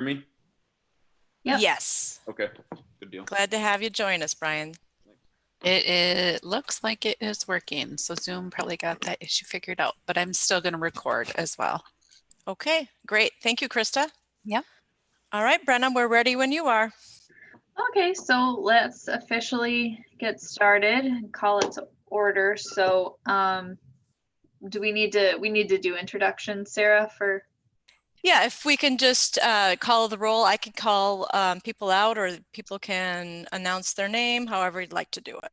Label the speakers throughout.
Speaker 1: Me?
Speaker 2: Yep.
Speaker 3: Yes.
Speaker 1: Okay, good deal.
Speaker 3: Glad to have you join us, Brian.
Speaker 4: It looks like it is working. So Zoom probably got that issue figured out, but I'm still going to record as well.
Speaker 3: Okay, great. Thank you, Krista.
Speaker 4: Yep.
Speaker 3: All right, Brenna, we're ready when you are.
Speaker 2: Okay, so let's officially get started and call it to order. So do we need to do introductions, Sarah, for?
Speaker 3: Yeah, if we can just call the roll, I can call people out, or people can announce their name, however you'd like to do it.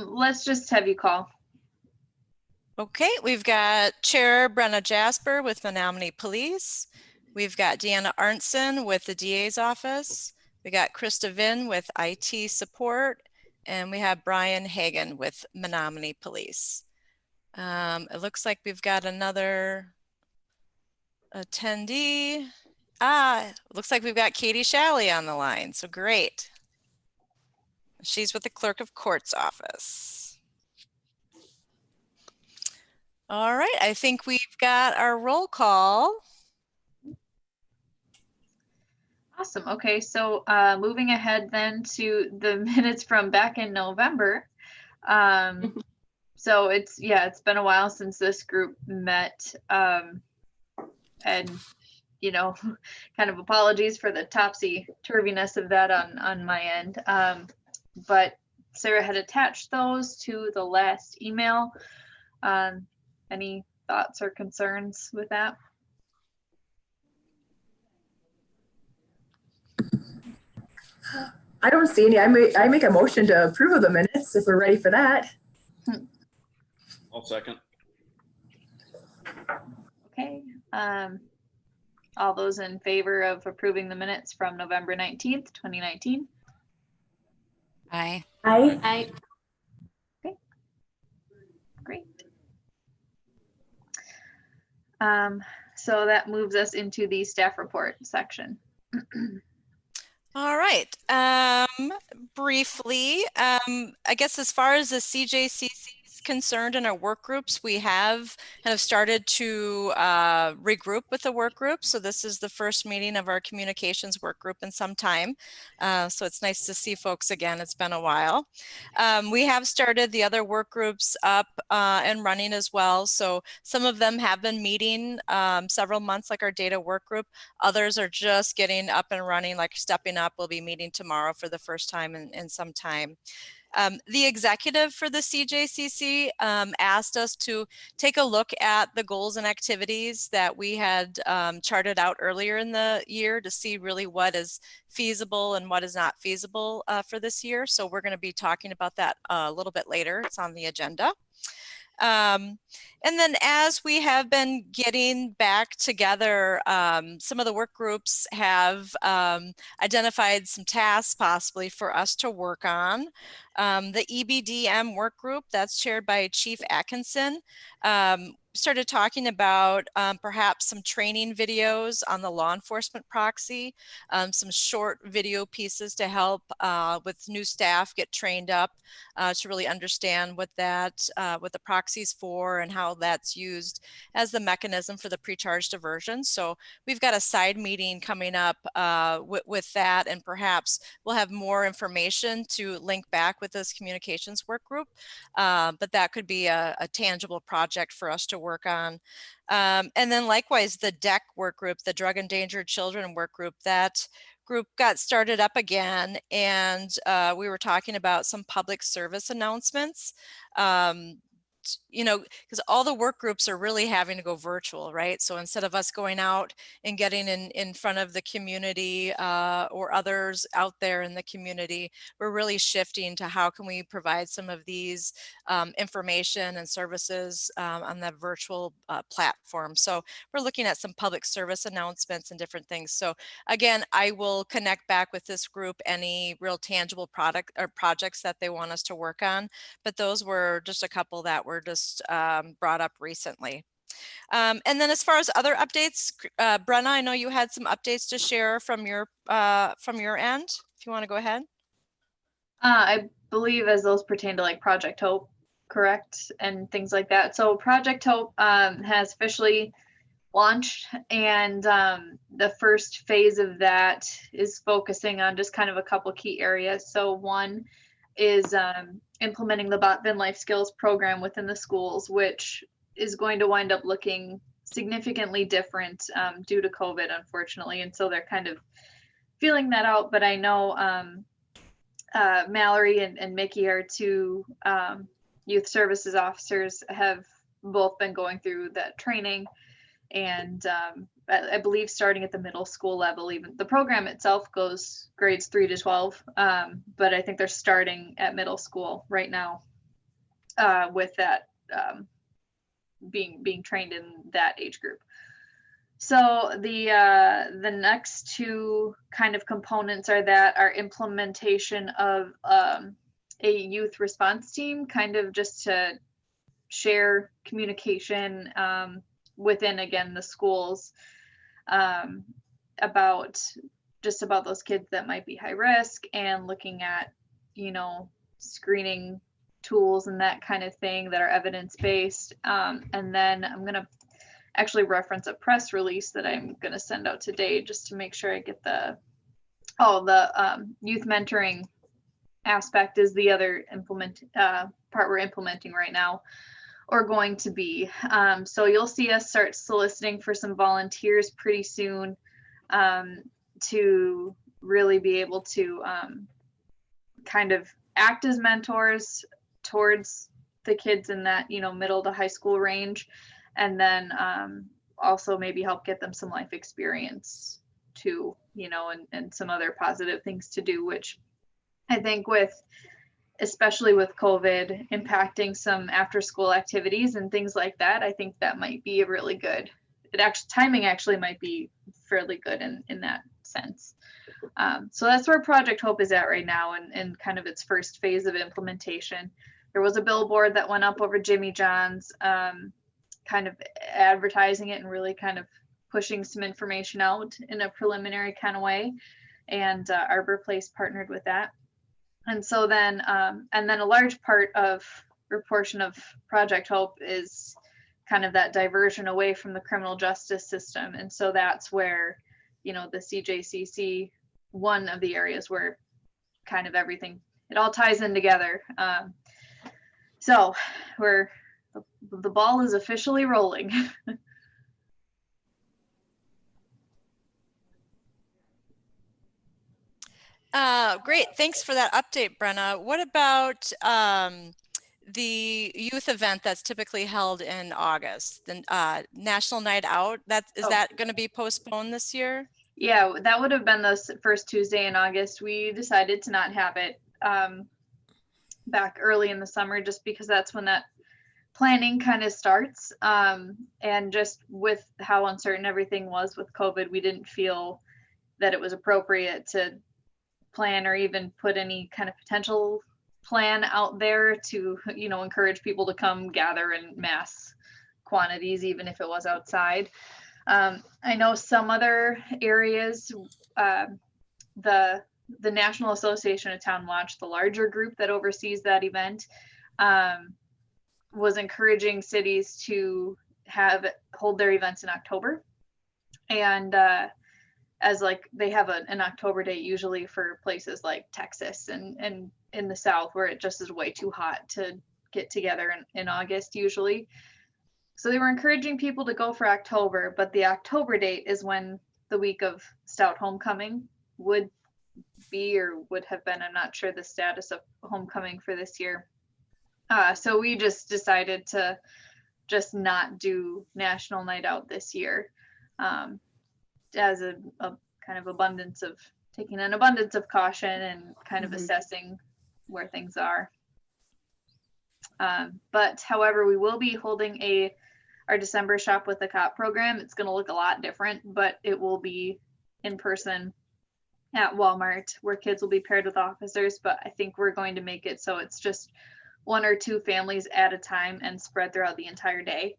Speaker 2: Let's just have you call.
Speaker 3: Okay, we've got Chair Brenna Jasper with Menominee Police. We've got Deanna Arntzen with the DA's office. We got Krista Vinn with IT support, and we have Brian Hagan with Menominee Police. It looks like we've got another attendee. Looks like we've got Katie Shalley on the line, so great. She's with the Clerk of Court's office. All right, I think we've got our roll call.
Speaker 2: Awesome. Okay, so moving ahead then to the minutes from back in November. So it's been a while since this group met, and kind of apologies for the topsy-turviness of that on my end. But Sarah had attached those to the last email. Any thoughts or concerns with that?
Speaker 5: I don't see any. I make a motion to approve of the minutes if we're ready for that.
Speaker 1: I'll second.
Speaker 2: Okay. All those in favor of approving the minutes from November 19th, 2019?
Speaker 4: Aye.
Speaker 5: Aye.
Speaker 2: Okay. Great. So that moves us into the staff report section.
Speaker 3: All right. Briefly, I guess as far as the CJCC is concerned in our work groups, we have kind of started to regroup with the work group. So this is the first meeting of our communications work group in some time. So it's nice to see folks again. It's been a while. We have started the other work groups up and running as well. So some of them have been meeting several months, like our data work group. Others are just getting up and running, like stepping up. We'll be meeting tomorrow for the first time in some time. The executive for the CJCC asked us to take a look at the goals and activities that we had charted out earlier in the year to see really what is feasible and what is not feasible for this year. So we're going to be talking about that a little bit later. It's on the agenda. And then as we have been getting back together, some of the work groups have identified some tasks possibly for us to work on. The EBDM work group, that's chaired by Chief Atkinson, started talking about perhaps some training videos on the law enforcement proxy, some short video pieces to help with new staff get trained up to really understand what the proxy's for and how that's used as the mechanism for the pre-charge diversion. So we've got a side meeting coming up with that, and perhaps we'll have more information to link back with this communications work group, but that could be a tangible project for us to work on. And then likewise, the DEC work group, the Drug Endangered Children work group, that group got started up again, and we were talking about some public service announcements. Because all the work groups are really having to go virtual, right? So instead of us going out and getting in front of the community or others out there in the community, we're really shifting to how can we provide some of these information and services on the virtual platform. So we're looking at some public service announcements and different things. So again, I will connect back with this group any real tangible product or projects that they want us to work on, but those were just a couple that were just brought up recently. And then as far as other updates, Brenna, I know you had some updates to share from your end. If you want to go ahead.
Speaker 2: I believe as those pertain to like Project Hope, correct? And things like that. So Project Hope has officially launched, and the first phase of that is focusing on just kind of a couple key areas. So one is implementing the Botvin Life Skills program within the schools, which is going to wind up looking significantly different due to COVID, unfortunately. And so they're kind of feeling that out. But I know Mallory and Mickey are two youth services officers, have both been going through that training. And I believe starting at the middle school level, even the program itself goes grades 3 to 12. But I think they're starting at middle school right now with that being trained in that age group. So the next two kind of components are implementation of a youth response team, kind of just to share communication within, again, the schools about those kids that might be high risk, and looking at, screening tools and that kind of thing that are evidence-based. And then I'm going to actually reference a press release that I'm going to send out today just to make sure I get the youth mentoring aspect is the other part we're implementing right now, or going to be. So you'll see us start soliciting for some volunteers pretty soon to really be able to kind of act as mentors towards the kids in that, middle to high school range. And then also maybe help get them some life experience too, and some other positive things to do, which I think especially with COVID impacting some after school activities and things like that, I think that might be a really good, timing actually might be fairly good in that sense. So that's where Project Hope is at right now, and kind of its first phase of implementation. There was a billboard that went up over Jimmy John's, kind of advertising it and really kind of pushing some information out in a preliminary kind of way. And Arbor Place partnered with that. And so then, and then a large portion of Project Hope is kind of that diversion away from the criminal justice system. And so that's where, the CJCC, one of the areas where kind of everything, it all ties in together. So the ball is officially rolling.
Speaker 3: Great. Thanks for that update, Brenna. What about the youth event that's typically held in August, the National Night Out? Is that going to be postponed this year?
Speaker 2: Yeah, that would have been the first Tuesday in August. We decided to not have it back early in the summer, just because that's when that planning kind of starts. And just with how uncertain everything was with COVID, we didn't feel that it was appropriate to plan or even put any kind of potential plan out there to, encourage people to come gather in mass quantities, even if it was outside. I know some other areas, the National Association of Town Watch, the larger group that oversees that event, was encouraging cities to hold their events in October. And as they have an October date usually for places like Texas and in the South, where it just is way too hot to get together in August usually. So they were encouraging people to go for October, but the October date is when the week of Stout Homecoming would be, or would have been. I'm not sure the status of homecoming for this year. So we just decided to just not do National Night Out this year, as a kind of taking an abundance of caution and kind of assessing where things are. But however, we will be holding our December Shop with the Cop program. It's going to look a lot different, but it will be in person at Walmart, where kids will be paired with officers. But I think we're going to make it so it's just one or two families at a time and spread throughout the entire day,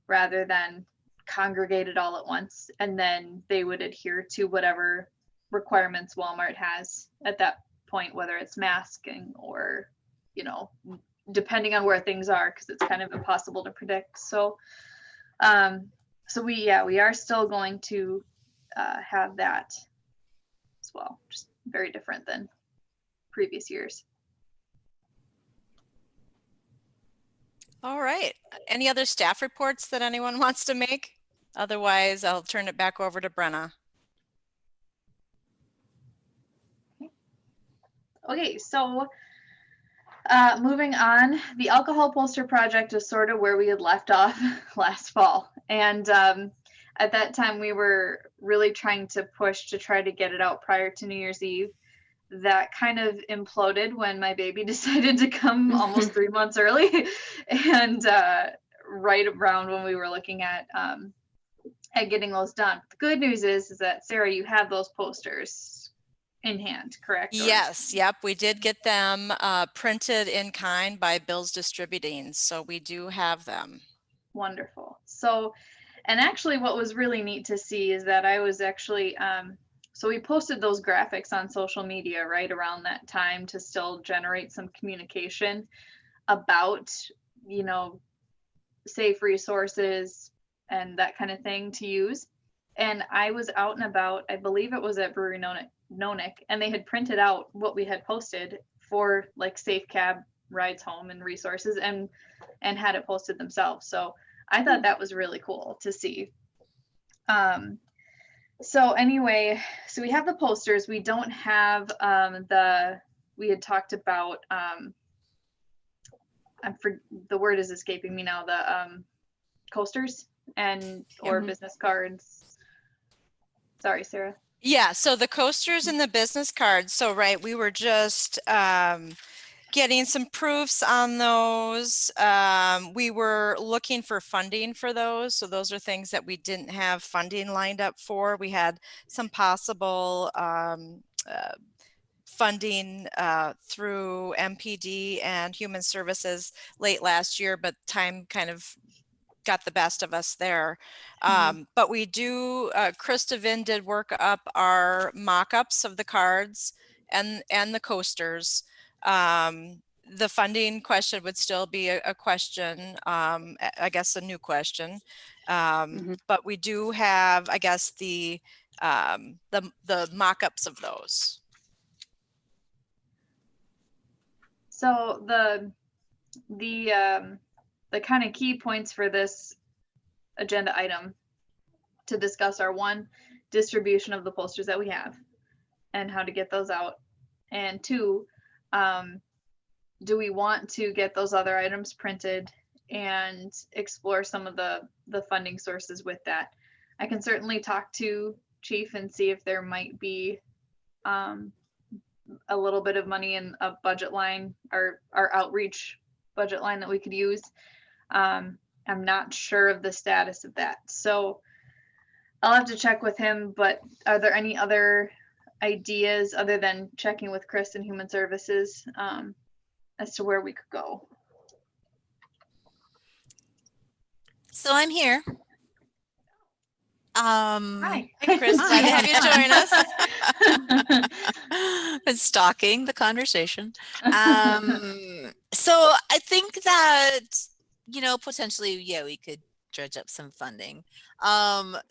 Speaker 2: rather than congregated all at once. And then they would adhere to whatever requirements Walmart has at that point, whether it's masking or, depending on where things are, because it's kind of impossible to predict. So So we are still going to have that as well. Just very different than previous years.
Speaker 3: All right. Any other staff reports that anyone wants to make? Otherwise, I'll turn it back over to Brenna.
Speaker 2: Okay, so moving on, the alcohol poster project is sort of where we had left off last fall. And at that time, we were really trying to push to try to get it out prior to New Year's Eve. That kind of imploded when my baby decided to come almost 3 months early. And right around when we were looking at getting those done. The good news is that, Sarah, you have those posters in hand, correct?
Speaker 3: Yes, yep, we did get them printed in kind by Bill's Distributing, so we do have them.
Speaker 2: Wonderful. So, and actually what was really neat to see is that I was actually, so we posted those graphics on social media right around that time to still generate some communication about, you know, safe resources and that kind of thing to use. And I was out and about, I believe it was at Brewery Nonick, and they had printed out what we had posted for like safe cab rides home and resources, and had it posted themselves. So I thought that was really cool to see. So anyway, so we have the posters. We don't have we had talked about, the word is escaping me now, the coasters and or business cards. Sorry, Sarah.
Speaker 3: Yeah, so the coasters and the business cards. So, right, we were just getting some proofs on those. We were looking for funding for those. So those are things that we didn't have funding lined up for. We had some possible funding through MPD and Human Services late last year, but time kind of got the best of us there. But we do, Krista Vin did work up our mock-ups of the cards and the coasters. The funding question would still be a question, I guess a new question. But we do have, I guess, the mock-ups of those.
Speaker 2: So the kind of key points for this agenda item to discuss are: one, distribution of the posters that we have and how to get those out, and two, do we want to get those other items printed and explore some of the funding sources with that. I can certainly talk to Chief and see if there might be a little bit of money in a budget line, or our outreach budget line that we could use. I'm not sure of the status of that, so I'll have to check with him. But are there any other ideas other than checking with Chris and Human Services as to where we could go?
Speaker 6: So I'm here.
Speaker 2: Hi.
Speaker 3: Hey, Chris, glad to have you join us.
Speaker 6: Been stalking the conversation. So I think that, potentially, yeah, we could dredge up some funding. I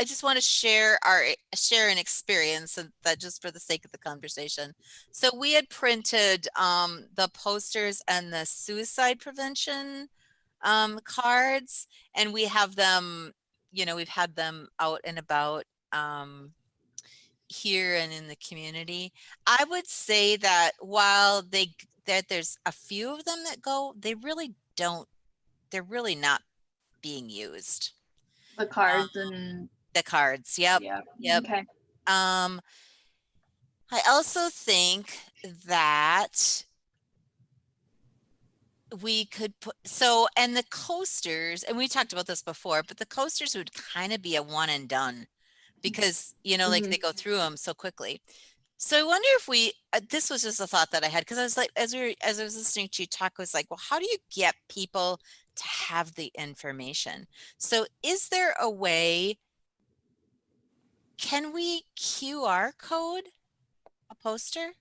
Speaker 6: just want to share an experience, and that just for the sake of the conversation. So we had printed the posters and the suicide prevention cards, and we have them, we've had them out and about here and in the community. I would say that while there's a few of them that go, they're really not being used.
Speaker 2: The cards and
Speaker 6: the cards. Yep. Yep.
Speaker 2: Okay.
Speaker 6: I also think that we could put, and the coasters, and we talked about this before, but the coasters would kind of be a one and done, because, like they go through them so quickly. So I wonder if this was just a thought that I had, because I was like, as I was listening to you talk, I was like, well, how do you get people to have the information? So is there a way, can we QR code a poster?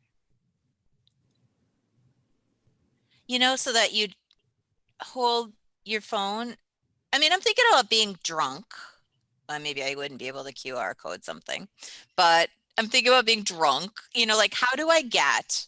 Speaker 6: So that you'd hold your phone I mean, I'm thinking about being drunk. Maybe I wouldn't be able to QR code something, but I'm thinking about being drunk. You know, like how do I get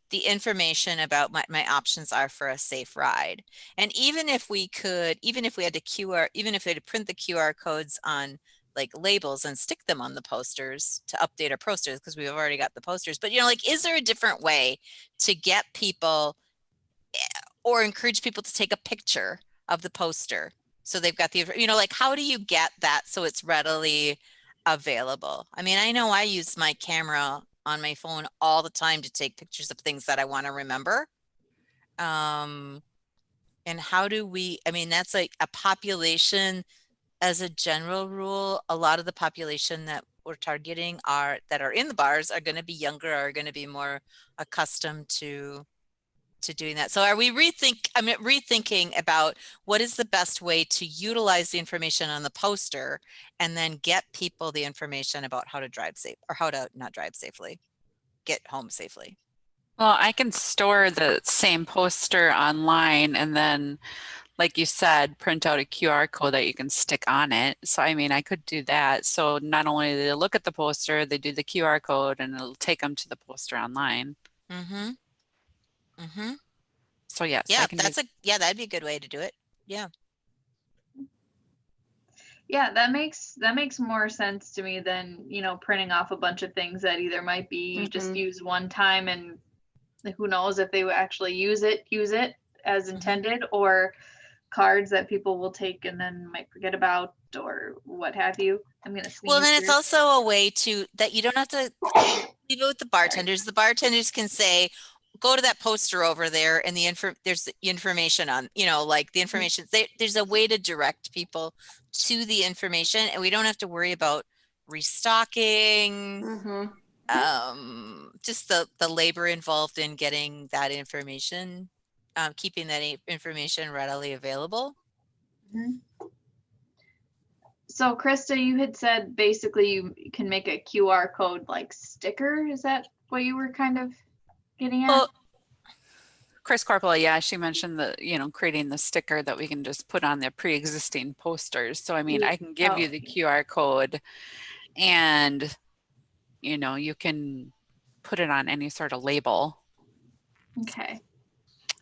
Speaker 6: the information about my options are for a safe ride? And even if we had to print the QR codes on like labels and stick them on the posters to update our posters, because we've already got the posters, but you know, like, is there a different way to get people or encourage people to take a picture of the poster? So they've got the, you know, like, how do you get that so it's readily available? I mean, I know I use my camera on my phone all the time to take pictures of things that I want to remember. And how do we, I mean, that's like a population as a general rule. A lot of the population that we're targeting that are in the bars are going to be younger, are going to be more accustomed to doing that. So are we rethinking about what is the best way to utilize the information on the poster and then get people the information about how to drive safe, or how to not drive safely, get home safely?
Speaker 4: Well, I can store the same poster online and then, like you said, print out a QR code that you can stick on it. So, I mean, I could do that. So not only do they look at the poster, they do the QR code and it'll take them to the poster online.
Speaker 6: Mm-hmm. Mm-hmm.
Speaker 4: So yes,
Speaker 6: Yeah,
Speaker 4: I can
Speaker 6: that'd be a good way to do it. Yeah.
Speaker 2: Yeah, that makes more sense to me than, you know, printing off a bunch of things that either might be just used one time and who knows if they will actually use it as intended, or cards that people will take and then might forget about or what have you. I'm gonna sneeze.
Speaker 6: Well, then it's
Speaker 2: here.
Speaker 6: also a way that you don't have to leave it with the bartenders. The bartenders can say, go to that poster over there and there's the information on, you know, like the information. There's a way to direct people to the information, and we don't have to worry about restocking. Just the labor involved in getting that information, keeping that information readily available.
Speaker 2: So Krista, you had said basically you can make a QR code like sticker. Is that what you were kind of getting at?
Speaker 6: Well,
Speaker 4: Chris Corporal, yeah, she mentioned creating the sticker that we can just put on the pre-existing posters. So, I mean, I can give you the QR code and, you know, you can put it on any sort of label.
Speaker 2: Okay.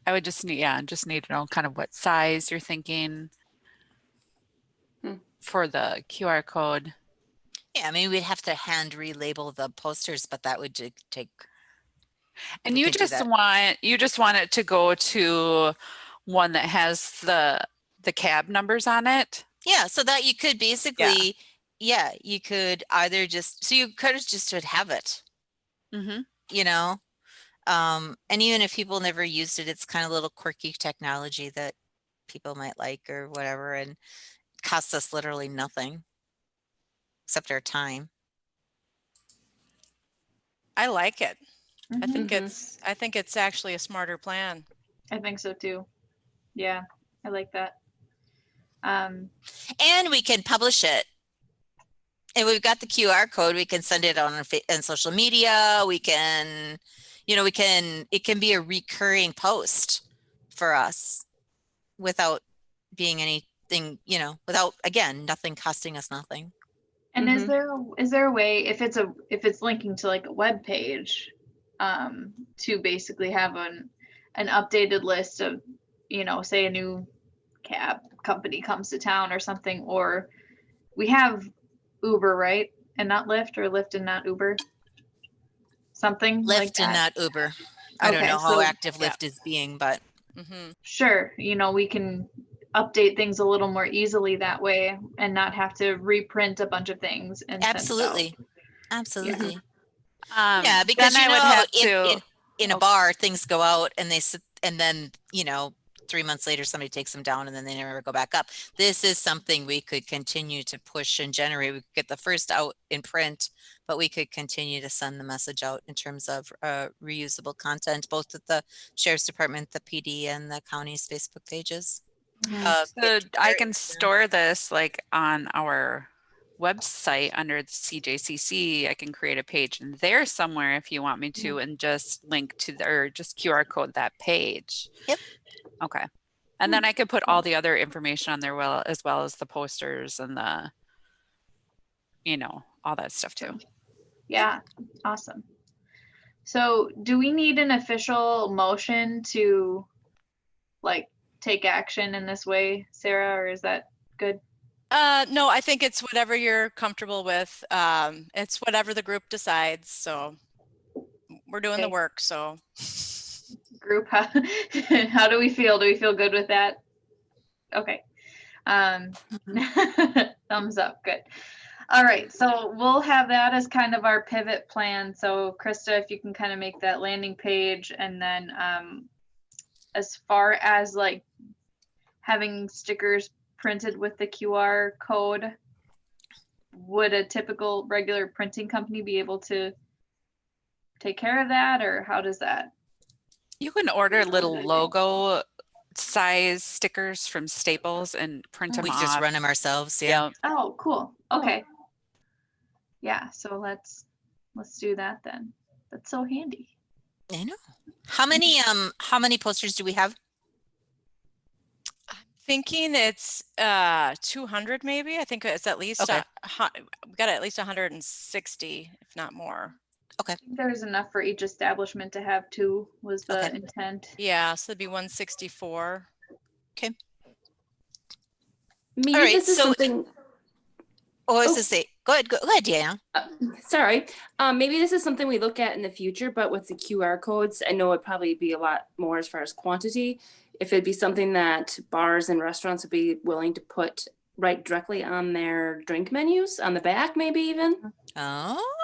Speaker 4: I would just need to know kind of what size you're thinking for the QR code.
Speaker 6: Yeah, I mean, we'd have to hand relabel the posters, but that would take.
Speaker 4: And you just want it to go to one that has the cab numbers on it.
Speaker 6: Yeah, so that you could basically, you could either you could just have it. You know, and even if people never used it, it's kind of a little quirky technology that people might like or whatever, and it costs us literally nothing except our time.
Speaker 3: I like it. I think it's actually a smarter plan.
Speaker 2: I think so too. Yeah, I like that.
Speaker 6: And we can publish it. And we've got the QR code. We can send it on social media. We can, it can be a recurring post for us without being anything, without, again, nothing costing us nothing.
Speaker 2: And is there a way, if it's linking to like a web page, to basically have an updated list of, say a new cab company comes to town or something, or we have Uber, right? And not Lyft, or Lyft and not Uber? Something
Speaker 6: Lyft
Speaker 2: like that.
Speaker 6: and not Uber. I don't know how active Lyft is being, but.
Speaker 2: Sure. We can update things a little more easily that way and not have to reprint a bunch of things. And
Speaker 6: Absolutely.
Speaker 2: Yeah.
Speaker 6: Yeah, because in a bar things go out and they sit, and then 3 months later somebody takes them down and then they never go back up. This is something we could continue to push and generate. We could get the first out in print, but we could continue to send the message out in terms of reusable content, both at the Sheriff's Department, the PD, and the county's Facebook pages.
Speaker 4: So I can store this like on our website under the CJCC. I can create a page in there somewhere if you want me to, and just link to or just QR code that page.
Speaker 6: Yep.
Speaker 4: Okay. And then I could put all the other information on there as well as the posters and the, you know, all that stuff too.
Speaker 2: Yeah, awesome. So do we need an official motion to like take action in this way, Sarah, or is that good?
Speaker 3: No, I think it's whatever you're comfortable with. It's whatever the group decides. So we're doing the
Speaker 2: Okay.
Speaker 3: work. So
Speaker 2: Group, how do we feel? Do we feel good with that? Okay. Thumbs up, good. All right, so we'll have that as kind of our pivot plan. So Krista, if you can kind of make that landing page, and then as far as like having stickers printed with the QR code, would a typical regular printing company be able to take care of that, or how does that?
Speaker 4: You can order little logo size stickers from Staples and print them
Speaker 6: We
Speaker 4: off.
Speaker 6: just run them ourselves. Yeah.
Speaker 4: Yep.
Speaker 2: Oh, cool. Okay. Yeah, so let's do that then. That's so handy.
Speaker 6: I know. How many posters do we have?
Speaker 3: thinking it's 200 maybe. I think it's at least
Speaker 6: Okay.
Speaker 3: we got at least 160, if not more.
Speaker 2: There's enough for each establishment to have two, was the
Speaker 6: Okay.
Speaker 2: intent.
Speaker 3: Yeah, so it'd be 164.
Speaker 7: Maybe
Speaker 6: All right,
Speaker 7: this is
Speaker 6: so-
Speaker 7: something.
Speaker 6: Oh, I was
Speaker 7: Oh.
Speaker 6: to say, go ahead, Diana.
Speaker 7: Sorry. Maybe this is something we look at in the future, but with the QR codes, I know it'd probably be a lot more as far as quantity. If it'd be something that bars and restaurants would be willing to put right directly on their drink menus, on the back, maybe even.
Speaker 6: Oh,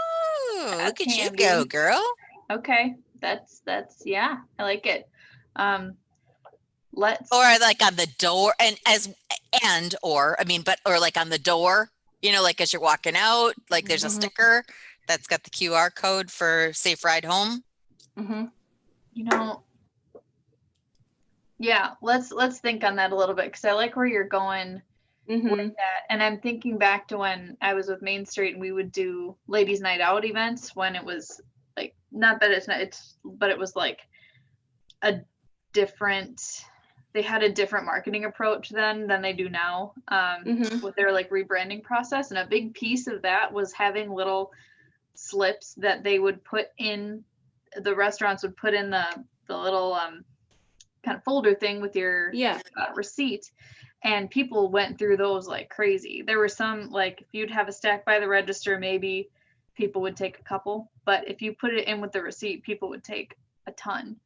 Speaker 6: look
Speaker 2: That's
Speaker 6: at you
Speaker 2: handy.
Speaker 6: go, girl.
Speaker 2: Okay, that's yeah, I like it. Let's
Speaker 6: Or like on the door or like on the door, you know, like as you're walking out, like there's a
Speaker 7: Mhm.
Speaker 6: sticker that's got the QR code for Safe Ride Home.
Speaker 7: Mm-hmm.
Speaker 2: you know, yeah, let's think on that a little bit, because I like where you're going
Speaker 7: Mm-hmm.
Speaker 2: with that. And I'm thinking back to when I was with Main Street and we would do ladies' night out events when it was like, not that but it was like a different, they had a different marketing approach then than they do now,
Speaker 7: Mhm.
Speaker 2: with their like rebranding process. And a big piece of that was having little slips that they would put in, the restaurants would put in the little kind of folder thing with your
Speaker 7: Yeah.
Speaker 2: receipt, and people went through those like crazy. There were some, like if you'd have a stack by the register, maybe people would take a couple, but if you put it in with the receipt, people would take a ton.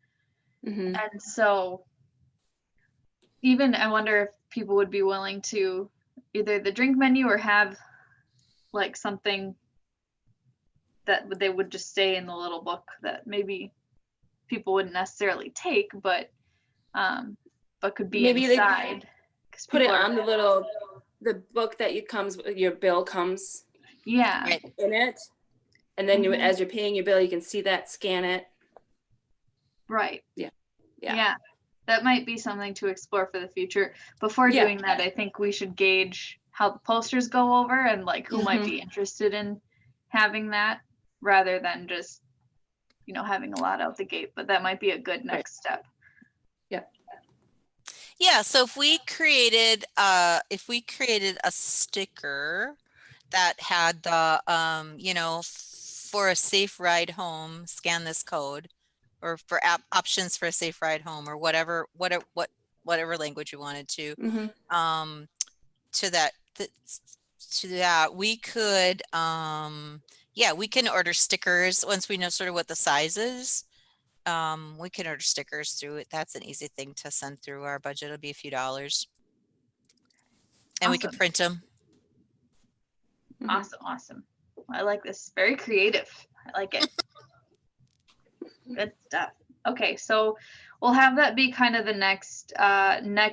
Speaker 7: Mm-hmm.
Speaker 2: And so even I wonder if people would be willing to either the drink menu or have like something that they would just stay in the little book that maybe people wouldn't necessarily take, but could be
Speaker 7: Maybe they
Speaker 2: inside. 'Cause
Speaker 7: Put it
Speaker 2: people are-
Speaker 7: on the book that your bill comes
Speaker 2: Yeah.
Speaker 6: Right.
Speaker 7: in it. And then
Speaker 2: Mhm.
Speaker 7: as you're paying your bill, you can see that, scan it.
Speaker 2: Right.
Speaker 7: Yeah.
Speaker 2: Yeah. That might be something to explore for the future. Before
Speaker 7: Yeah.
Speaker 2: doing that, I think we should gauge how the posters go over and like who might
Speaker 7: Mhm.
Speaker 2: be interested in having that, rather than just, having a lot out the gate. But that might be a good next step.
Speaker 6: Yeah, so if we created a sticker that had the for a safe ride home, scan this code, or for options for a safe ride home, or whatever language you wanted to,
Speaker 7: Mm-hmm.
Speaker 6: to that we could we can order stickers once we know sort of what the size is. We can order stickers through it. That's an easy thing to send through our budget. It'll be a few dollars. And we can
Speaker 2: Awesome.
Speaker 6: print them.
Speaker 7: Mhm.
Speaker 2: Awesome. I like this. Very creative. I like it. Good stuff. Okay, so we'll have that be kind of the next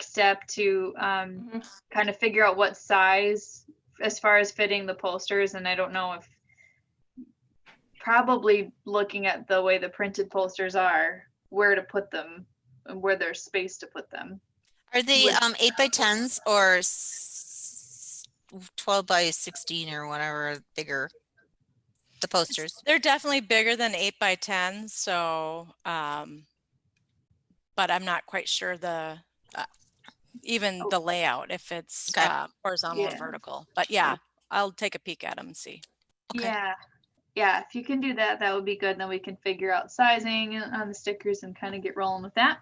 Speaker 2: step to kind of figure out what size as far as fitting the posters. And I don't know if, probably looking at the way the printed posters are, where to put them and where there's space to put them.
Speaker 6: Are they
Speaker 2: Would-
Speaker 6: 8x10s or 12 by 16 or whatever bigger? The posters.
Speaker 3: They're definitely bigger than 8x10, so but I'm not quite sure even the layout, if it's
Speaker 6: Okay.
Speaker 3: horizontal or
Speaker 2: Yeah.
Speaker 3: vertical. But yeah, I'll take a peek at them and see.
Speaker 6: Okay.
Speaker 2: Yeah. Yeah, if you can do that, that would be good. Then we can figure out sizing on the stickers and kind of get rolling with that.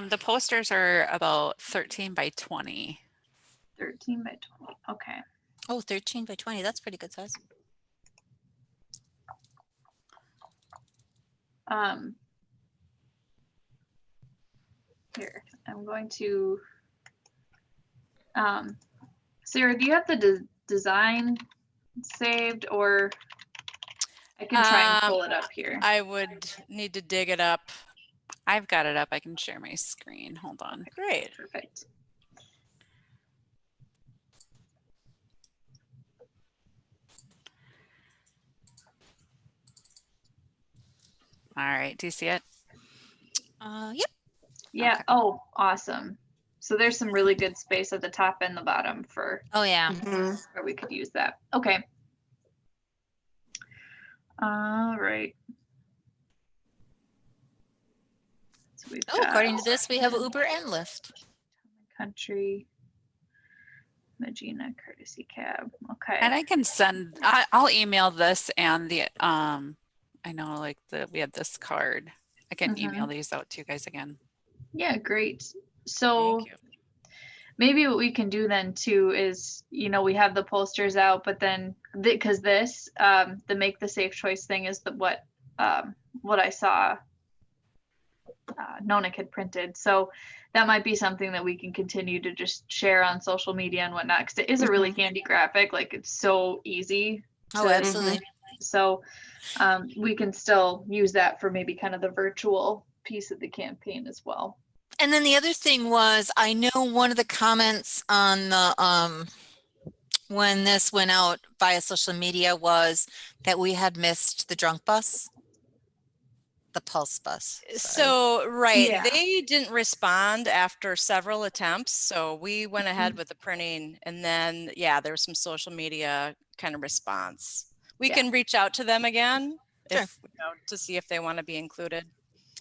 Speaker 4: The posters are about 13 by 20.
Speaker 2: 13 by 20. Okay.
Speaker 6: Oh, 13 by 20. That's pretty good size.
Speaker 2: Here, I'm going to, Sarah, do you have the design saved, or I can try and pull it up here?
Speaker 3: I would need to dig it up.
Speaker 4: I've got it up. I can share my screen. Hold on.
Speaker 3: Great.
Speaker 2: Perfect.
Speaker 4: All right. Do you see it?
Speaker 6: Yep.
Speaker 2: Yeah.
Speaker 4: Okay.
Speaker 2: Oh, awesome. So there's some really good space at the top and the bottom for
Speaker 6: Oh, yeah.
Speaker 2: where we could use that. Okay. All right. So we've
Speaker 6: Oh,
Speaker 2: got
Speaker 6: according to this, we have Uber and Lyft.
Speaker 2: Country, Magina, courtesy cab. Okay.
Speaker 4: And I can send, I'll email this and the, I know like we have this card. I can email these out to you guys again.
Speaker 2: Yeah, great. So
Speaker 3: Thank you.
Speaker 2: maybe what we can do then too is, you know, we have the posters out, but then because this, the make the safe choice thing is what I saw Nonick had printed. So that might be something that we can continue to just share on social media and whatnot, because it is a really handy graphic. Like, it's so easy.
Speaker 6: Oh, absolutely.
Speaker 2: So we can still use that for maybe kind of the virtual piece of the campaign as well.
Speaker 6: And then the other thing was, I know one of the comments on the when this went out via social media was that we had missed the drunk bus, the pulse bus. Sorry.
Speaker 3: So, right,
Speaker 2: Yeah.
Speaker 3: they didn't respond after several attempts. So we went ahead with the printing, and then, yeah, there was some social media kind of response. We can reach out to them again
Speaker 6: Sure.
Speaker 3: if, you know, to see if they want to be included.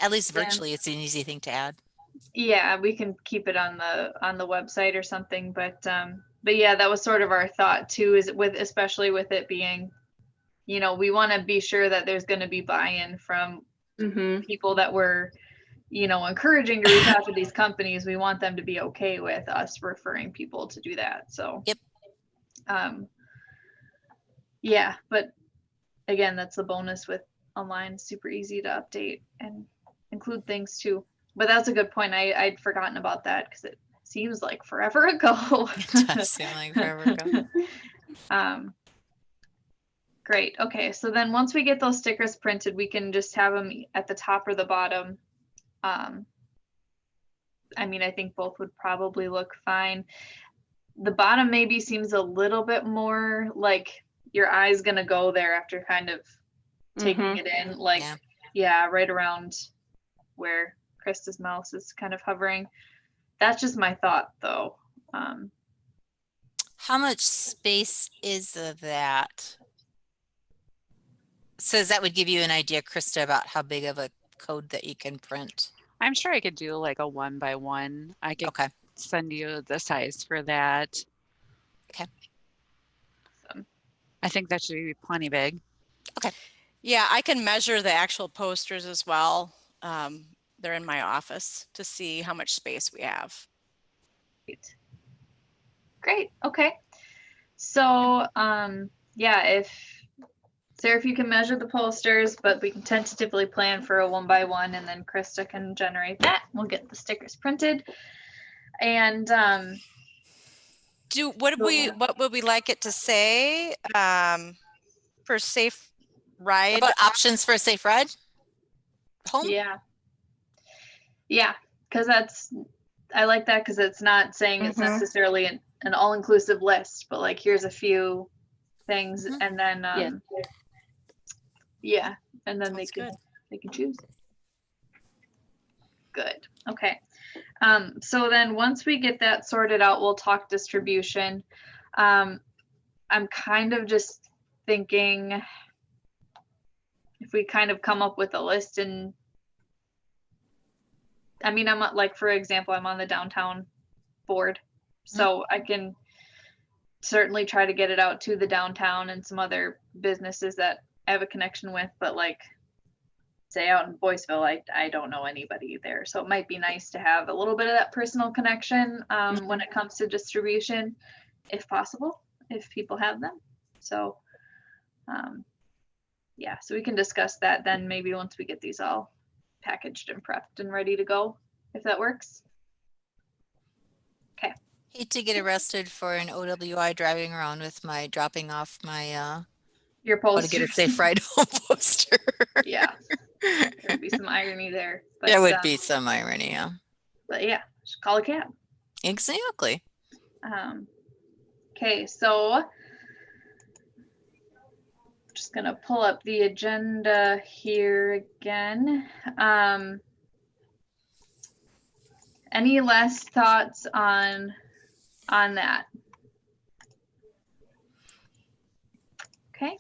Speaker 6: At least virtually, it's an easy thing to add.
Speaker 2: Yeah, we can keep it on the website or something, but yeah, that was sort of our thought too, is especially with it being, you know, we want to be sure that there's going to be buy-in from people that we're, you know, encouraging to reach out to these companies. We want them to be okay with us referring people to do that. So
Speaker 6: Yep.
Speaker 2: Yeah, but again, that's the bonus with online. Super easy to update and include things too. But that's a good point. I'd forgotten about that because it seems like forever ago.
Speaker 6: It does seem like forever ago.
Speaker 2: Great. Okay. So then once we get those stickers printed, we can just have them at the top or the bottom. I mean, I think both would probably look fine. The bottom maybe seems a little bit more like your eye's going to go there after kind of taking it in. Like, yeah, right around where Krista's mouse is kind of hovering. That's just my thought though.
Speaker 6: How much space is that? So that would give you an idea, Krista, about how big of a code that you can print.
Speaker 4: I'm sure I could do like a 1x1. I could send you the size for that.
Speaker 6: Okay.
Speaker 4: I think that should be plenty big.
Speaker 6: Okay.
Speaker 3: Yeah, I can measure the actual posters as well. They're in my office to see how much space we have.
Speaker 2: Great. Okay. So, yeah, Sarah, if you can measure the posters, but we can tentatively plan for a 1x1, and then Krista can generate that. We'll get the stickers printed. And
Speaker 3: what would we like it to say for safe ride?
Speaker 6: About options for a safe ride home?
Speaker 2: Yeah, because I like that, because it's not saying it's necessarily an all-inclusive list, but like, here's a few things, and then and then they can choose. Good. Okay. So then once we get that sorted out, we'll talk distribution. I'm kind of just thinking if we kind of come up with a list, and I mean, I'm like, for example, I'm on the downtown board. So I can certainly try to get it out to the downtown and some other businesses that I have a connection with, but like say out in Boyceville, I don't know anybody there. So it might be nice to have a little bit of that personal connection when it comes to distribution, if possible, if people have them. So yeah, so we can discuss that then maybe once we get these all packaged and prepped and ready to go, if that works. Okay.
Speaker 6: Hate to get arrested for an OWI driving around with my dropping off my
Speaker 2: Your
Speaker 6: how to
Speaker 2: post.
Speaker 6: get a safe ride home poster.
Speaker 2: Yeah. There'd be some irony there. But,
Speaker 6: There would be some irony, yeah.
Speaker 2: But yeah, just call a cab.
Speaker 6: Exactly.
Speaker 2: Okay, so just gonna pull up the agenda here again. Any last thoughts on that? Okay.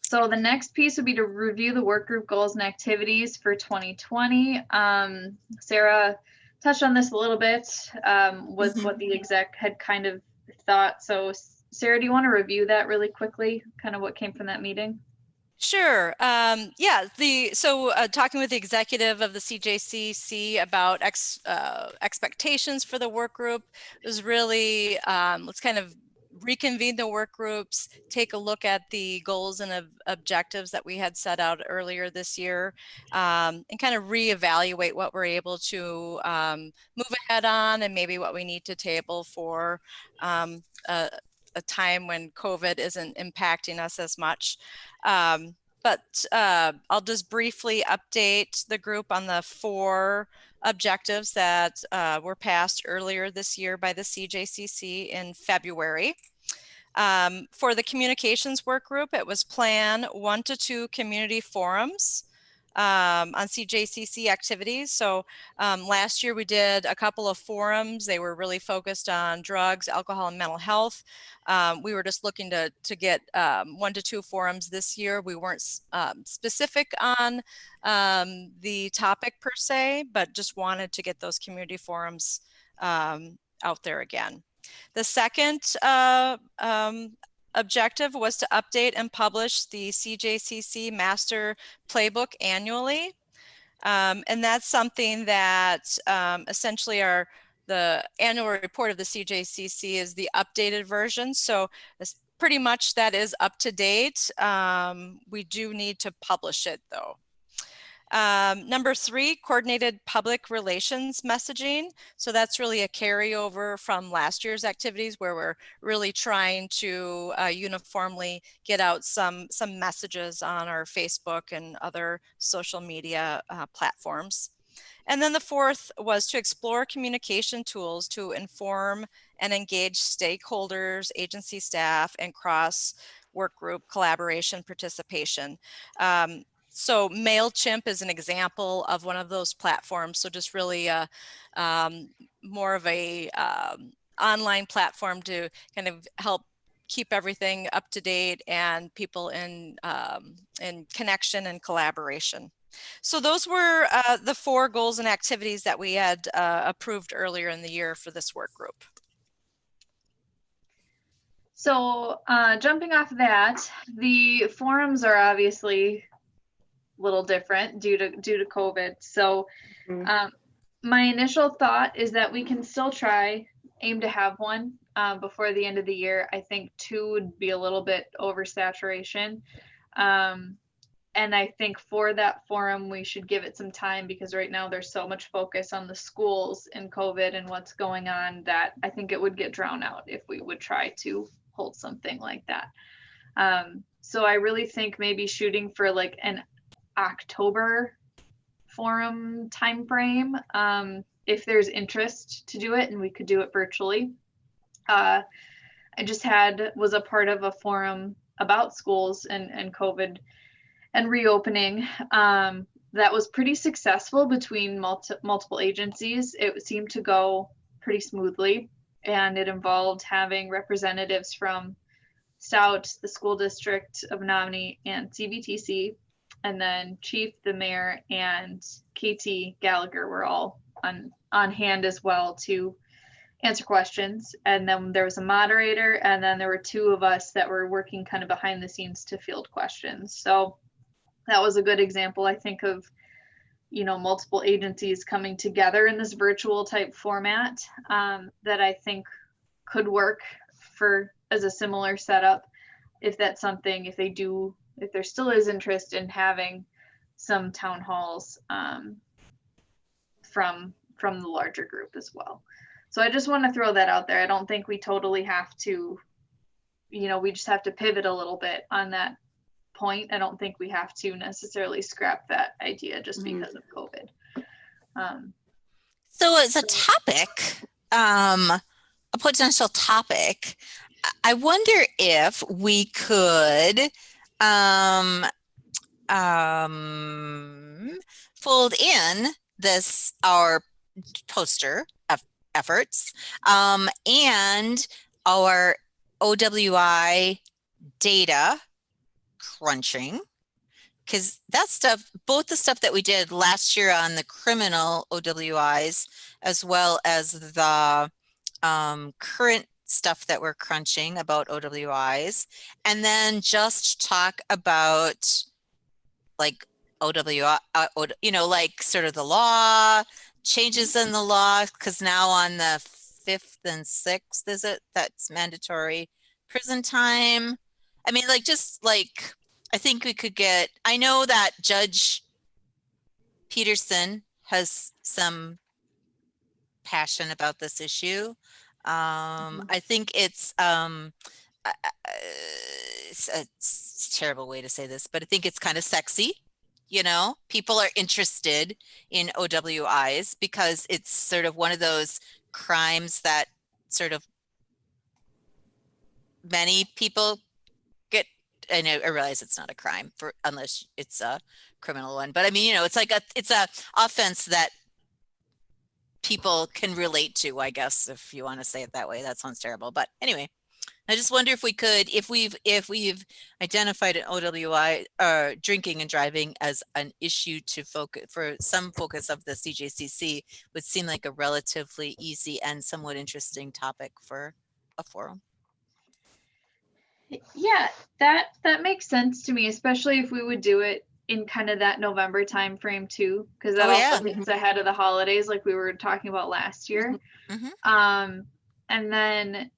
Speaker 2: So the next piece would be to review the work group goals and activities for 2020. Sarah touched on this a little bit with what the exec had kind of thought. So Sarah, do you want to review that really quickly, kind of what came from that meeting?
Speaker 3: Sure. Yeah. Talking with the executive of the CJCC about expectations for the work group was really let's kind of reconvene the work groups, take a look at the goals and objectives that we had set out earlier this year, and kind of reevaluate what we're able to move ahead on, and maybe what we need to table for a time when COVID isn't impacting us as much. But I'll just briefly update the group on the 4 objectives that were passed earlier this year by the CJCC in February. For the communications work group, it was plan 1 to 2 community forums on CJCC activities. So last year we did a couple of forums. They were really focused on drugs, alcohol, and mental health. We were just looking to get 1 to 2 forums this year. We weren't specific on the topic per se, but just wanted to get those community forums out there again. The second objective was to update and publish the CJCC Master Playbook annually. And that's something that essentially the annual report of the CJCC is the updated version. So it's pretty much that is up to date. We do need to publish it though. Number 3, coordinated public relations messaging. So that's really a carryover from last year's activities where we're really trying to uniformly get out some messages on our Facebook and other social media platforms. And then the 4th was to explore communication tools to inform and engage stakeholders, agency staff, and cross work group collaboration participation. So MailChimp is an example of one of those platforms. So just really more of a online platform to kind of help keep everything up to date and people in connection and collaboration. So those were the 4 goals and activities that we had approved earlier in the year for this work group.
Speaker 2: So jumping off of that, the forums are obviously little different due to COVID. So my initial thought is that we can still aim to have one before the end of the year. I think 2 would be a little bit oversaturation. And I think for that forum, we should give it some time because right now there's so much focus on the schools and COVID and what's going on that I think it would get drowned out if we would try to hold something like that. So I really think maybe shooting for like an October forum timeframe, if there's interest to do it, and we could do it virtually. I just was a part of a forum about schools and COVID and reopening that was pretty successful between multiple agencies. It seemed to go pretty smoothly, and it involved having representatives from Stout, the school district of Menominee, and CBTC. And then Chief, the mayor, and KT Gallagher were all on on hand as well to answer questions. And then there was a moderator, and then there were two of us that were working kind of behind the scenes to field questions. So that was a good example, I think, of, you know, multiple agencies coming together in this virtual type format that I think could work for as a similar setup. If that's something, if there still is interest in having some town halls from the larger group as well. So I just want to throw that out there. I don't think we totally have to, you know, we just have to pivot a little bit on that point. I don't think we have to necessarily scrap that idea just because of COVID.
Speaker 6: So as a topic, a potential topic, I wonder if we could fold in our poster efforts and our OWI data crunching, because that stuff, both the stuff that we did last year on the criminal OWIs, as well as the current stuff that we're crunching about OWIs, and then just talk about like OWI, you know, like sort of the law, changes in the law, because now on the 5th and 6th, is it, that's mandatory prison time. I mean, like, just like, I think we could get, I know that Judge Peterson has some passion about this issue. I think it's a terrible way to say this, but I think it's kind of sexy. You know, people are interested in OWIs because it's sort of one of those crimes that sort of many people get, and I realize it's not a crime unless it's a criminal one, but I mean, you know, it's like it's a offense that people can relate to, I guess, if you want to say it that way. That sounds terrible, but anyway, I just wonder if we could, if we've identified an OWI, drinking and driving, as an issue to focus for some focus of the CJCC, would seem like a relatively easy and somewhat interesting topic for a forum.
Speaker 2: Yeah, that makes sense to me, especially if we would do it in kind of that November time frame too, because that also gets ahead of the holidays, like we were talking about last year. And then,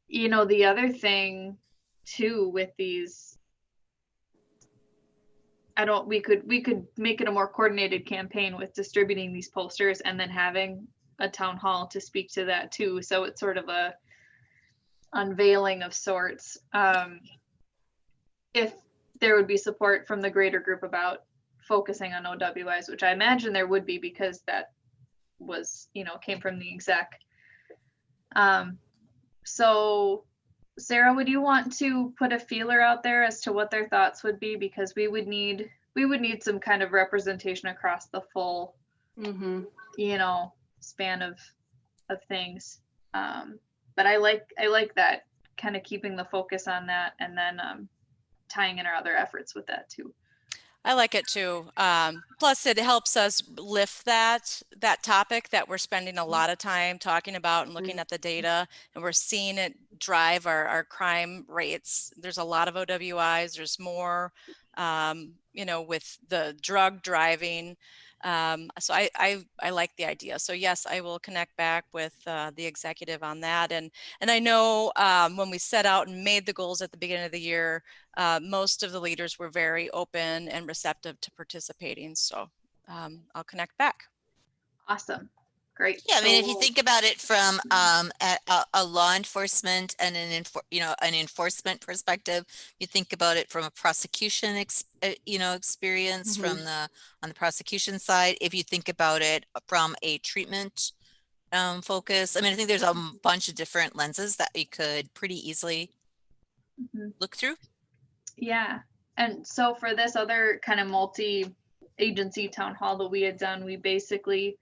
Speaker 2: you know, the other thing too with these, we could make it a more coordinated campaign with distributing these posters and then having a town hall to speak to that too. So it's sort of a unveiling of sorts. If there would be support from the greater group about focusing on OWIs, which I imagine there would be, because that was, you know, came from the exec. So Sarah, would you want to put a feeler out there as to what their thoughts would be? Because we would need some kind of representation across the full, you know, span of things. But I like that, kind of keeping the focus on that, and then tying in our other efforts with that too.
Speaker 3: I like it too. Plus it helps us lift that topic that we're spending a lot of time talking about and looking at the data, and we're seeing it drive our crime rates. There's a lot of OWIs. There's more, you know, with the drug driving. So I like the idea. So yes, I will connect back with the executive on that. And I know when we set out and made the goals at the beginning of the year, most of the leaders were very open and receptive to participating. So I'll connect back.
Speaker 2: Awesome. Great.
Speaker 6: Yeah, I mean, if you think about it from a law enforcement and an enforcement perspective, you think about it from a prosecution experience from on the prosecution side. If you think about it from a treatment focus, I mean, I think there's a bunch of different lenses that you could pretty easily look through.
Speaker 2: Yeah, and so for this other kind of multi-agency town hall that we had done, we basically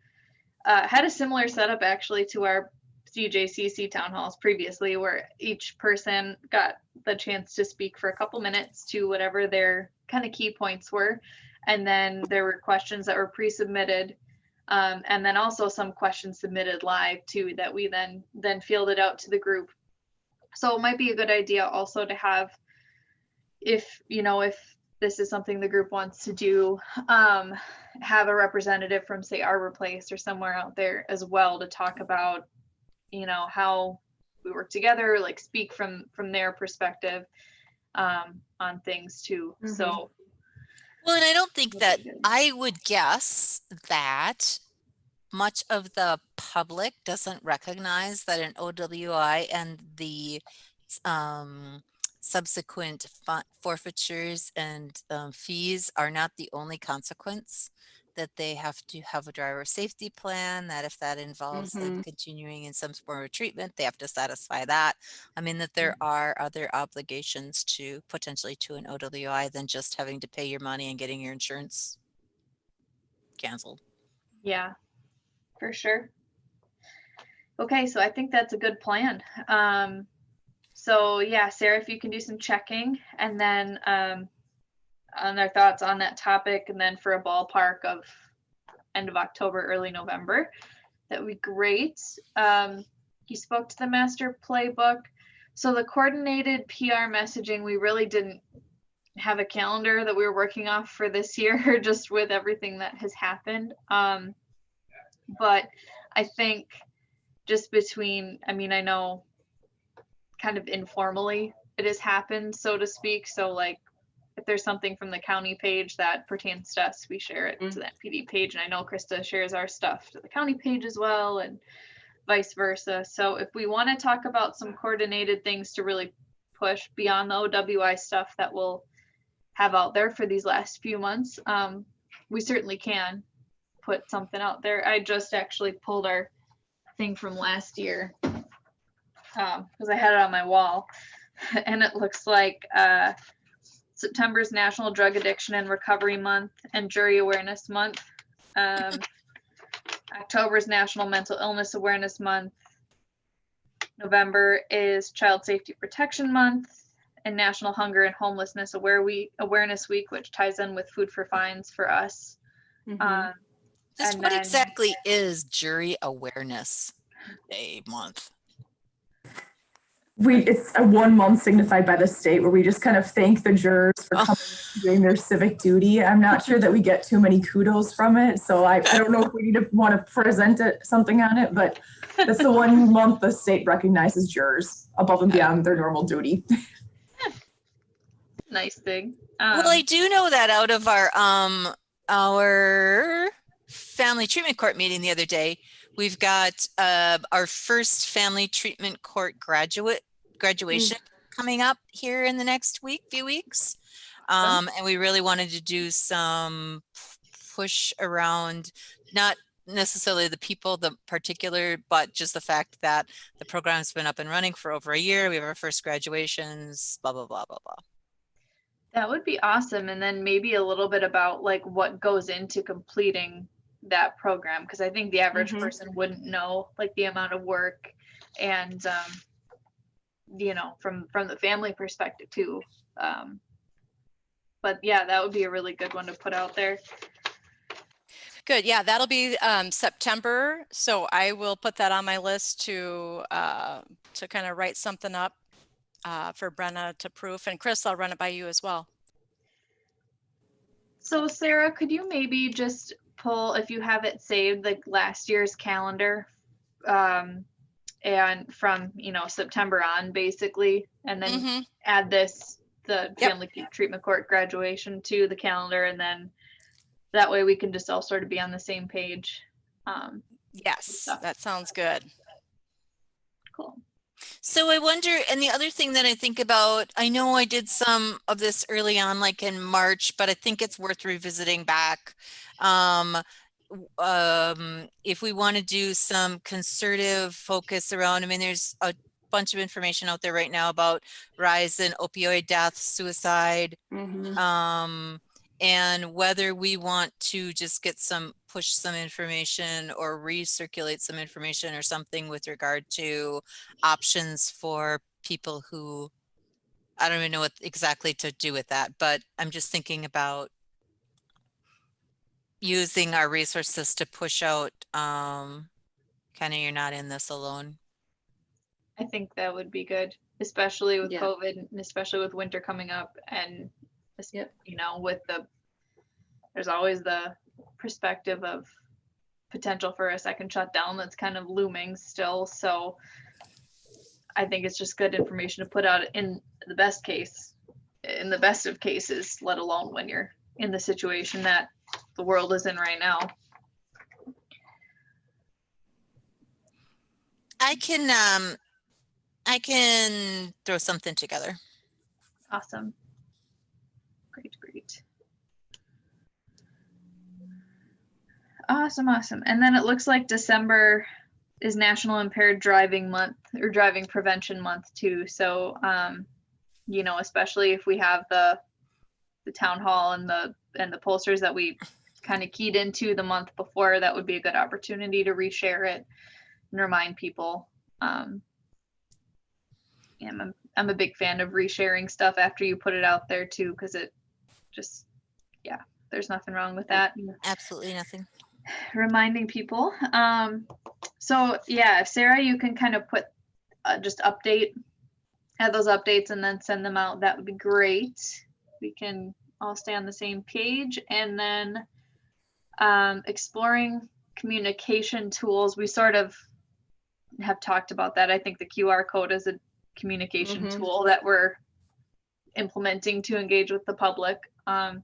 Speaker 2: had a similar setup actually to our CJCC town halls previously, where each person got the chance to speak for a couple minutes to whatever their kind of key points were. And then there were questions that were pre-submitted And then also some questions submitted live too that we then fielded out to the group. So it might be a good idea also to have, if this is something the group wants to do, have a representative from, say, Arbor Place or somewhere out there as well to talk about, how we work together, like speak from their perspective on things too.
Speaker 7: Mhm.
Speaker 2: So,
Speaker 6: Well, and I don't think that,
Speaker 2: that'd be good.
Speaker 6: I would guess that much of the public doesn't recognize that an OWI and the subsequent forfeitures and fees are not the only consequence, that they have to have a driver safety plan, that if that involves them continuing in some form of treatment, they have to satisfy that. I mean, that there are other obligations to potentially to an OWI than just having to pay your money and getting your insurance canceled.
Speaker 2: Yeah, for sure. Okay, so I think that's a good plan. So yeah, Sarah, if you can do some checking, and then on their thoughts on that topic, and then for a ballpark of end of October, early November, that would be great. You spoke to the master playbook. So the coordinated PR messaging, we really didn't have a calendar that we were working off for this year, just with everything that has happened. But I think just between, I know kind of informally it has happened, so to speak. So like if there's something from the county page that pertains to us, we share it to that PD page. And I know Krista shares our stuff to the county page as well, and vice versa. So if we want to talk about some coordinated things to really push beyond the OWI stuff that we'll have out there for these last few months, we certainly can put something out there. I just actually pulled our thing from last year because I had it on my wall, and it looks like September's National Drug Addiction and Recovery Month and Jury Awareness Month. October's National Mental Illness Awareness Month. November is Child Safety Protection Month and National Hunger and Homelessness Awareness Week, which ties in with Food for Fines for us.
Speaker 6: Just
Speaker 2: And
Speaker 6: what
Speaker 2: then-
Speaker 6: exactly is Jury Awareness Day month?
Speaker 5: It's a 1 month signified by the state where we just kind of thank the jurors for
Speaker 6: Oh.
Speaker 5: coming and doing their civic duty. I'm not sure that we get too many kudos from it, so I don't know if we want to present something on it, but that's the 1 month the state recognizes jurors above and beyond their normal duty.
Speaker 2: Nice thing.
Speaker 6: Well, I do know that out of our family treatment court meeting the other day, we've got our first family treatment court graduation coming up here in the next few weeks. And we really wanted to do some push around, not necessarily the people, the particular, but just the fact that the program's been up and running for over a year. We have our first graduations, blah, blah, blah, blah, blah.
Speaker 2: That would be awesome. And then maybe a little bit about like what goes into completing that program, because I think the average person wouldn't know like the amount of work and from the family perspective too. But yeah, that would be a really good one to put out there.
Speaker 3: Good. Yeah, that'll be September. So I will put that on my list to kind of write something up for Brenna to proof. And Chris, I'll run it by you as well.
Speaker 2: So Sarah, could you maybe just pull, if you have it saved, like last year's calendar, and from September on basically, and then add the family treatment court graduation to the calendar, and then that way we can just all sort of be on the same page.
Speaker 3: Yes, that sounds good.
Speaker 2: Cool.
Speaker 6: So I wonder, and the other thing that I think about, I know I did some of this early on, like in March, but I think it's worth revisiting back. If we want to do some concerted focus around, there's a bunch of information out there right now about rise in opioid deaths, suicide, and whether we want to just push some information or recirculate some information or something with regard to options for people who, I don't even know what exactly to do with that, but I'm just thinking about, using our resources to push out, kind of you're not in this alone.
Speaker 2: I think that would be good, especially with
Speaker 7: Yeah.
Speaker 2: COVID and especially with winter coming up and,
Speaker 7: Yep.
Speaker 2: you know, there's always the perspective of potential for a second shutdown that's kind of looming still. So I think it's just good information to put out in the best of cases, let alone when you're in the situation that the world is in right now.
Speaker 6: I can throw something together.
Speaker 2: Awesome. Great. Awesome. And then it looks like December is National Impaired Driving Month or Driving Prevention Month too. So, you know, especially if we have the town hall and the posters that we kind of keyed into the month before, that would be a good opportunity to reshare it and remind people. Yeah, I'm a big fan of resharing stuff after you put it out there too, because it just, yeah, there's nothing wrong with that.
Speaker 6: Absolutely nothing.
Speaker 2: Reminding people. So yeah, if Sarah, you can kind of put just add those updates and then send them out, that would be great. We can all stay on the same page. And then exploring communication tools, we sort of have talked about that. I think the QR code is a communication tool that we're implementing to engage with the public. And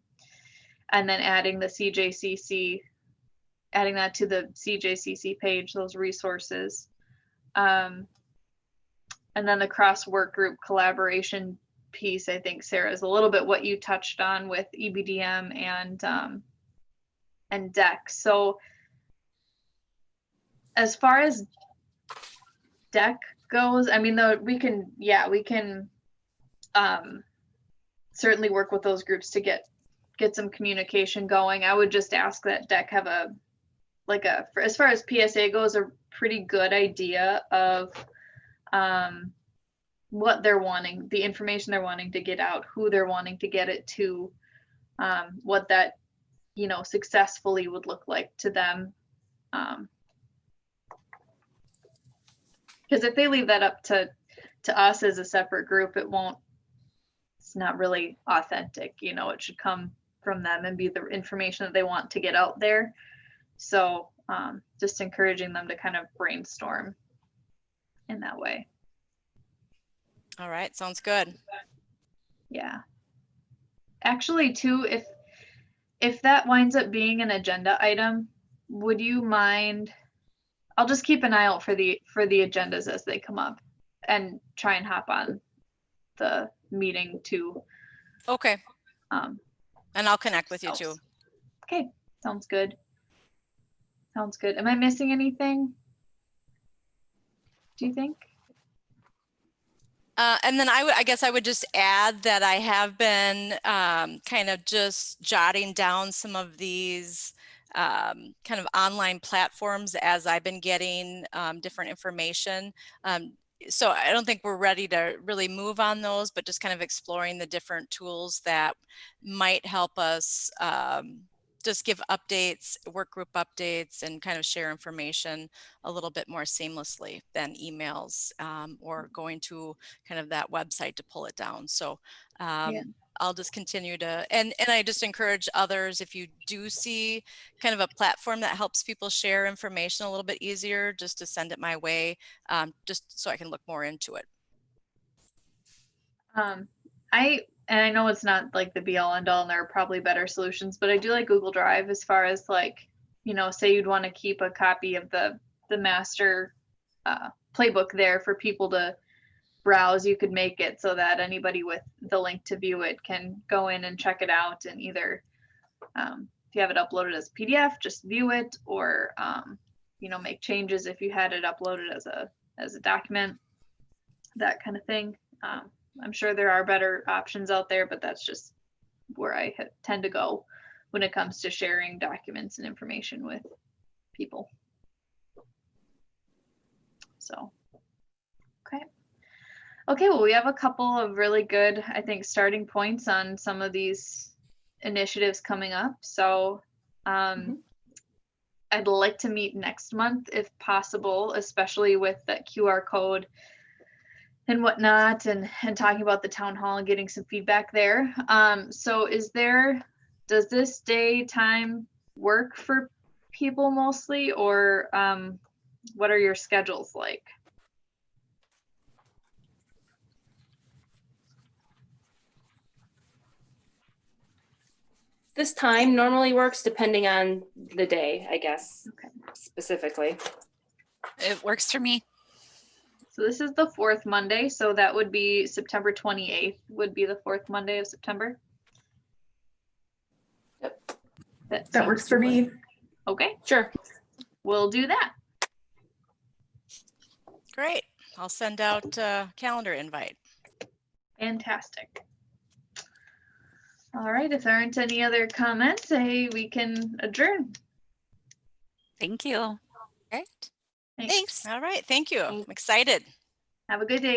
Speaker 2: then adding the CJCC, adding that to the CJCC page, those resources. And then the cross work group collaboration piece, I think, Sarah, is a little bit what you touched on with EBDM and DEC. So as far as DEC goes, I mean, we can certainly work with those groups to get some communication going. I would just ask that DEC have as far as PSA goes, a pretty good idea of what they're wanting, the information they're wanting to get out, who they're wanting to get it to, what that, you know, successfully would look like to them. Because if they leave that up to us as a separate group, it's not really authentic. You know, it should come from them and be the information that they want to get out there. So just encouraging them to kind of brainstorm in that way.
Speaker 3: All right, sounds good.
Speaker 2: Yeah. Actually, too, if that winds up being an agenda item, would you mind? I'll just keep an eye out for the agendas as they come up and try and hop on the meeting too.
Speaker 3: Okay. And I'll connect with you too.
Speaker 2: Okay, sounds good. Sounds good. Am I missing anything? Do you think?
Speaker 3: And then I guess I would just add that I have been kind of just jotting down some of these kind of online platforms as I've been getting different information. So I don't think we're ready to really move on those, but just kind of exploring the different tools that might help us just give updates, work group updates, and kind of share information a little bit more seamlessly than emails or going to kind of that website to pull it down. So I'll just continue to, and I just encourage others, if you do see kind of a platform that helps people share information a little bit easier, just to send it my way, just so I can look more into it.
Speaker 2: And I know it's not like the be all end all and there are probably better solutions, but I do like Google Drive as far as like, you know, say you'd want to keep a copy of the master playbook there for people to browse. You could make it so that anybody with the link to view it can go in and check it out, and either if you have it uploaded as a PDF, just view it, or you know, make changes if you had it uploaded as a document, that kind of thing. I'm sure there are better options out there, but that's just where I tend to go when it comes to sharing documents and information with people. So, okay, well, we have a couple of really good, I think, starting points on some of these initiatives coming up. So I'd like to meet next month if possible, especially with that QR code and whatnot, and talking about the town hall and getting some feedback there. So does this day time work for people mostly, or what are your schedules like?
Speaker 7: This time normally works depending on the day, I guess,
Speaker 2: Okay.
Speaker 7: specifically.
Speaker 4: It works for me.
Speaker 2: So this is the 4th Monday, so that would be September 28th would be the 4th Monday of September.
Speaker 7: Yep.
Speaker 5: That works for me.
Speaker 2: Okay,
Speaker 7: Sure.
Speaker 2: we'll do that.
Speaker 3: Great. I'll send out a calendar invite.
Speaker 2: Fantastic. All right, if there aren't any other comments, we can adjourn.
Speaker 4: Thank you.
Speaker 6: Right.
Speaker 2: Thanks.
Speaker 6: Thanks.
Speaker 3: All right. Thank you.
Speaker 7: Thanks.
Speaker 3: I'm excited.
Speaker 2: Have a good day.